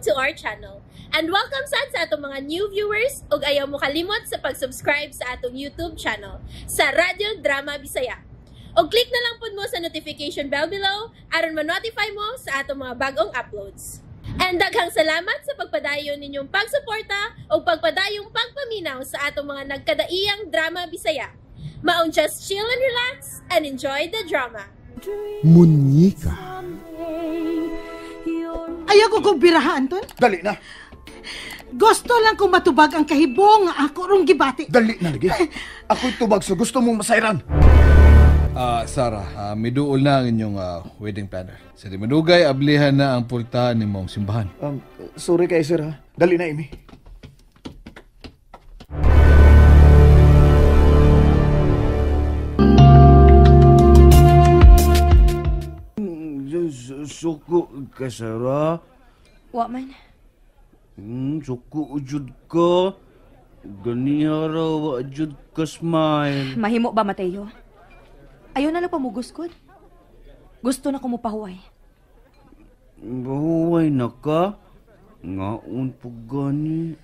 to our channel. And welcome sad sa atong mga new viewers ug ayaw mo kalimot sa pag-subscribe sa atong YouTube channel sa Radio Drama Bisaya. O click na lang pud mo sa notification bell below aron ma-notify mo sa atong mga bagong uploads. And daghang salamat sa pagpadayon ninyong pagsuporta o pagpadayong pagpaminaw sa atong mga nagkadaiyang Drama Bisaya. Maong just chill and relax and enjoy the drama. Munyika. Ayaw ko kong birahaan, Anton. Dali na. Gusto lang kong matubag ang kahibong nga ako rong gibati. Dali na lagi. Ako'y tubag so gusto mong masayran. Sarah, miduol na ang inyong wedding planner. Sa di madugay, ablihan na ang pultahan ni mong simbahan. Sorry kay sir ha. Dali na, Amy. Suko ka, Sarah. Wa man. Suko jud ka. Ganihara wa jud ka smile. Mahimo ba, Mateo? Ayaw na lang pamuguskod. Gusto na ko mo pahuway. Bahuway na ka? Ngaon po gani.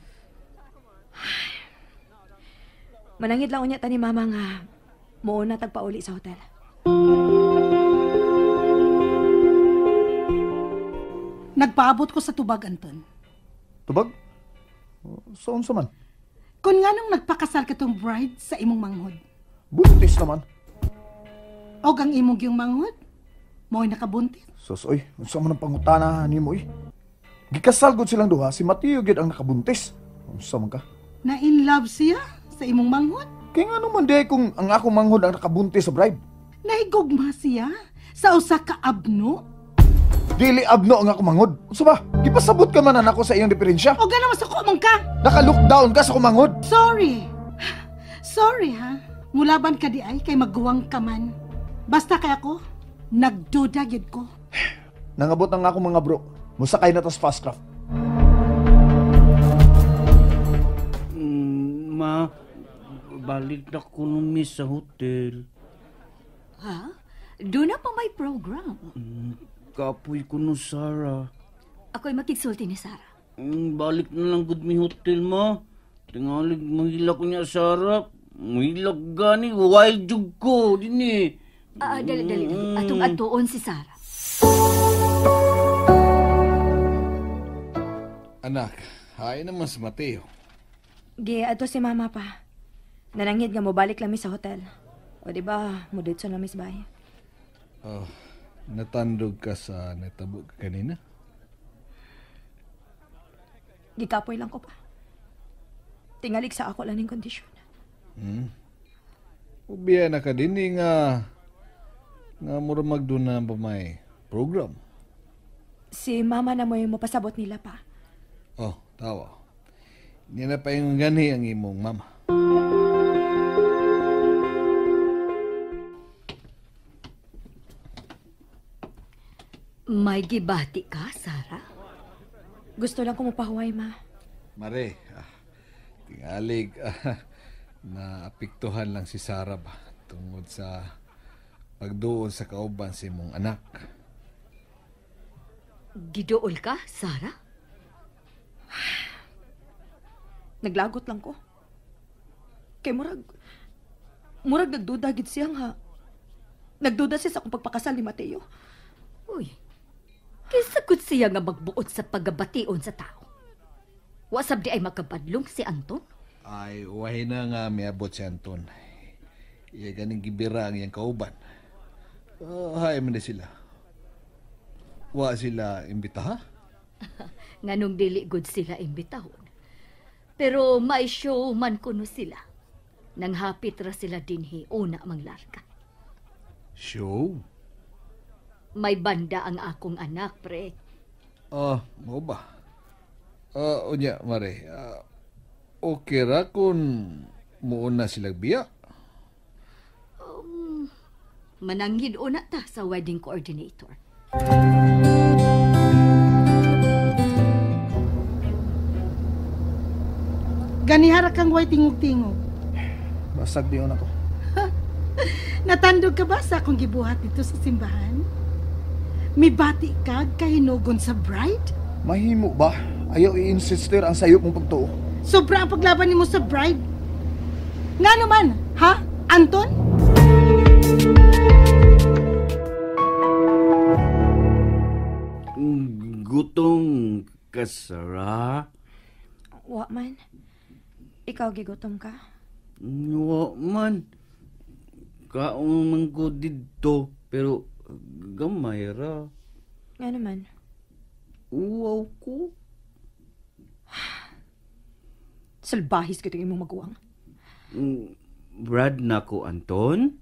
Manangit lang unya ta ni Mama nga muuna tagpauli sa hotel. Nagpaabot ko sa tubag, Anton. Tubag? Saan sa man? Kung nga nung nagpakasal ka tong bride sa imong manghod. Buntis naman. O ang imong yung manghod, mo'y nakabuntis. Sus, oy, saan man ang pangutana ni mo, Gikasal gud silang duha, si Mateo gid ang nakabuntis. Saan man ka? Na in love siya sa imong manghod. Kaya nga naman di kung ang akong manghod ang nakabuntis sa bride. Nahigugma siya sa usa ka abno. Dili abno ang akong manghod. Unsa ba? Gipasabot ka man ako sa iyong diferensya. O ganaman sa ko man ka. Naka-lockdown ka sa akong manghod. Sorry. Sorry ha. Mulaban ka di ay kay magguwang ka man. Basta kay ako, nagduda gyud ko. Nangabot ang akong mga bro. Musakay na tas fast craft. Ma, balik na ko numi sa hotel. Ha? Doon na pa may program. Kapoy ko no, Sarah. Ako'y makigsulti ni Sarah. Balik na lang gud mi hotel, ma. Tingalig mahila ko niya, Sarah. Mahila gani, wild jug ko, dini. Dali. Atong atuon si Sarah. Anak, hay naman si Mateo. Gi, ato si Mama pa. Nanangit nga mo balik lami sa hotel. O di ba, mudit sa lami sa bahay. Natandog ka sa natabo ka kanina? Gikapoy lang ko pa. Tingalig sa ako lang ng kondisyon. Ubiya na ka din nga mura magdoon na ba may program? Si Mama na mo yung mapasabot nila pa. Oh, tawa. Hindi na pa yung gani ang imong mama. May gibati ka, Sarah? Gusto lang ko mapahuway, Ma. Mare, tingalig, naapiktuhan lang si Sarah ba tungod sa pagduol sa kauban si mong anak. Giduol ka, Sarah? Naglagot lang ko. Kay murag nagduda gid siya nga. Nagduda siya sa akong pagpakasal ni Mateo. Uy, kisagod siya nga magbuot sa paggabation sa tao. Wasab di ay makabadlong si Anton? Ay, wahay na nga miabot si Anton. Iya ganing gibira ang iyang kauban. Hay man sila. Wa sila imbitaha? Nganong dili good sila imbitahon. Pero may show man kuno sila. Nang hapit ra sila dinhi una manglarga. Show? May banda ang akong anak, pre. Mo ba? Unya, Mare. Okay ra kung muuna sila biya? Mananghid una ta sa wedding coordinator. Ganihara kang way tingog-tingog. Basag diyon ako. Natandog ka ba sa akong gibuhat dito sa simbahan? May bati ka kahinugon sa bride? Mahimo ba? Ayaw i-insister ang sayop mong pagtuo. Sobra ang paglaban nimo sa bride. Nga naman, ha, Anton? Gutong ka, Sarah? Wa man. Ikaw gigutom ka? Wa man. Kaong man ko dito, pero gamay ra. Nga naman. Wow ko. Salbahis ka itong imong maguwang. Brad na ko, Anton?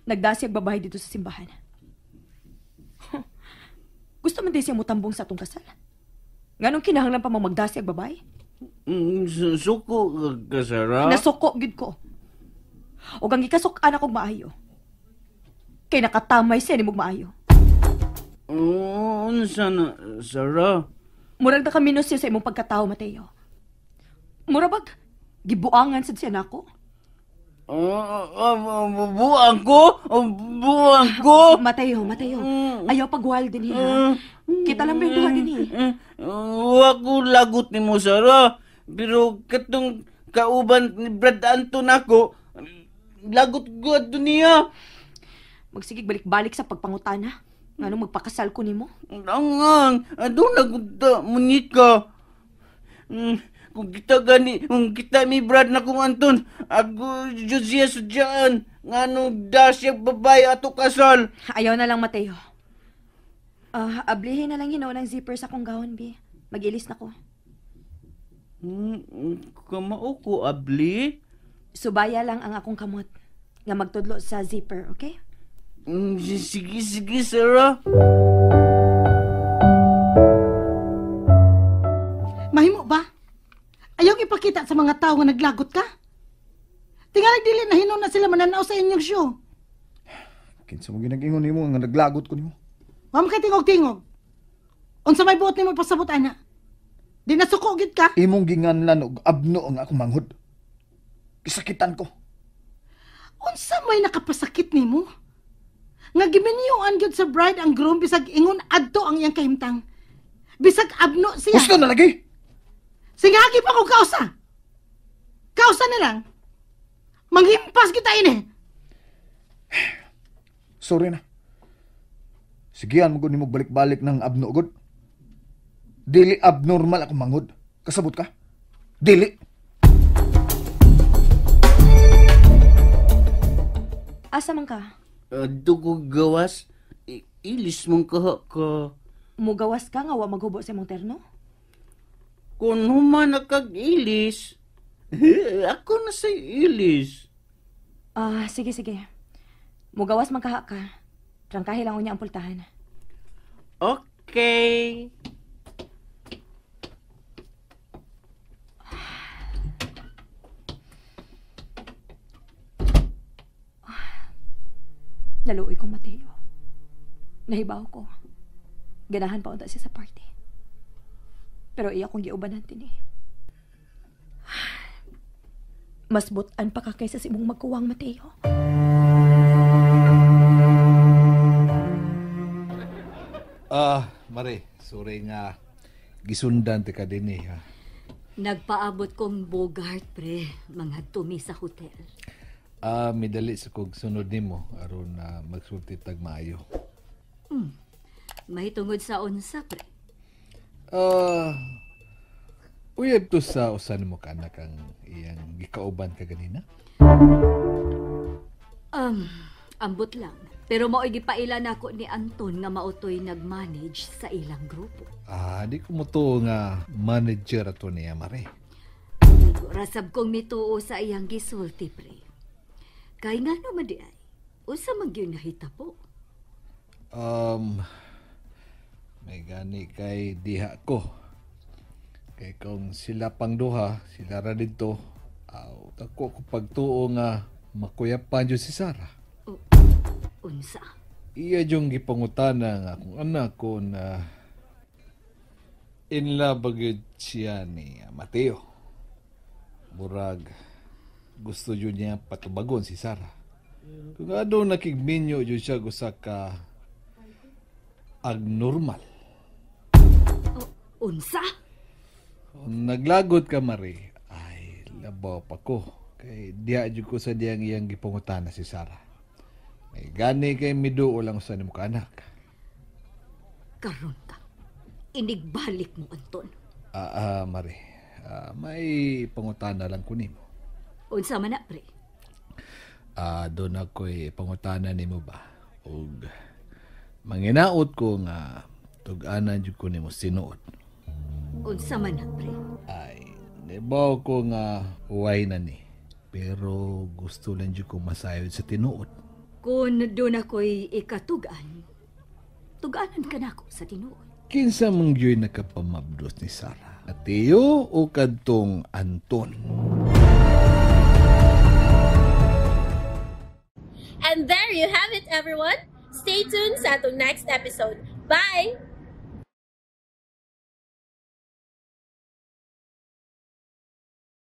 Nagdasi ang babae dito sa simbahan. Gusto man din siya mutambong sa atong kasal. Nganong kinahanglan pa magdasi ang babae? Suko ka, Sarah? Nasuko gid ko. O kang ikasok-an akong maayo. Kay nakatamay siya ni mong maayo. Unsa na, Sarah? Murag na kaminos siya sa imong pagkatao, Mateo. Murabag, gibuangan sad siya nako. Buang ko? Buang ko? Mateo, ayaw pagwal din ha. Kita lang ba yung duha din Wa ko lagot ni mo, Sarah. Pero katong kauban ni Brad Anton ako, lagot ko at niya. Magsigig balik-balik sa pagpangutana. Nganong magpakasal ko nimo? Angang, adun nagunta, munika. Kung kita mi Brad na kung Anton, ako Josiah sudyaan, ngano dasya babay ato kasal. Ayaw na lang, Mateo. Ablihin na lang hinaw ng zipper sa akong gawon, bi. Mag-ilis na ko. Kamao ko, abli? Subaya lang ang akong kamot nga magtudlo sa zipper, okay? Sige, Sarah. Mahimo ba? Ayaw ipakita sa mga tao nga naglagot ka? Tingalig dili na hinon na sila mananaw sa inyong show. Kinsa mo ginag-ingon nimo nga naglagot ko nimo? Wa man kay tingog-tingog. Unsa may buot nimo pasabot ana? Di nasuko gid ka? Imong ginganlan og abno ang akong manghod. Kisakitan ko. Unsa may nakapasakit nimo? Nga giminiyuan gyud sa bride ang groom bisag ingon adto ang iyang kahimtang. Bisag abno siya. Gusto na lagi. Singagi pa ko kausa. Kausa na lang. Manghimpas kita ini. Sorry na. Sigihan mo gud nimo balik-balik ng abno gud. Dili abnormal ako manghod. Kasabot ka? Dili. Asa man ka? Dugo gawas, ilis mong ka. Mugawas ka nga wa maghubo sa imong terno? Kung human nakag-ilis, ako na sa ilis. Sige. Mugawas man ka. Trangkahi lang unya ang pultahan. Okay. Naluoy kong Mateo. Nahibaw ko. Ganahan pa unta siya sa party. Pero iya kong giubanan din eh. Mas butan pa ka kaysa sa imong magkuwang, Mateo. Mare, sorry nga gisundan ti ka din ha. Nagpaabot kong Bogart, pre, mga tumi sa hotel. Midali sa kog sunod nimo aron magsulti tag maayo. May tungod sa unsa, pre. Uyab to sa usan mo kanak ang iyang gikauban ka ganina? Ambot lang. Pero mao'y gipaila nako ni Anton nga maotoy nag-manage sa ilang grupo. Di ko mo to nga manager ato niya, Mare. Rasab kong mituo sa iyang gisulti, pre. Kay nga naman di ay, usa man gyud nahita po. May gani kay diha ko. Kay kung sila pang duha, sila ra dito, tako ko pagtuo nga makuyapan dyan si Sarah. Unsa? Iya yung gipangutana nga kung anak ko na in love agad siya ni Mateo. Murag, gusto yun niya patubagon si Sarah. Kung ano nakigminyo yun siya gusa ka abnormal. Unsa? Kung naglagot ka, Mari, ay labaw pa ko. Kay diha jud ko sa diyang iyang gipangutana si Sarah. May gani kay miduo lang sa nimo ka anak. Karon ka. Inigbalik mo, Anton. Mari, may pangutana lang ko nimo. Unsa man na, pre? Doon ako'y pangutana nimo ba? Og manginaot ko nga tug-anan jud ko nimo sinuot. Unsa man na, pre? Ay, nibaw ko nga huway na ni. Pero gusto lang jud ko masayod sa tinuot. Kung doon ako'y ikatugan, tuganan ka na ako sa tinuod. Kinsa mong yoy nakapamabdos ni Sarah? Atiyo o kadtong Anton? And there you have it, everyone. Stay tuned sa atong next episode. Bye!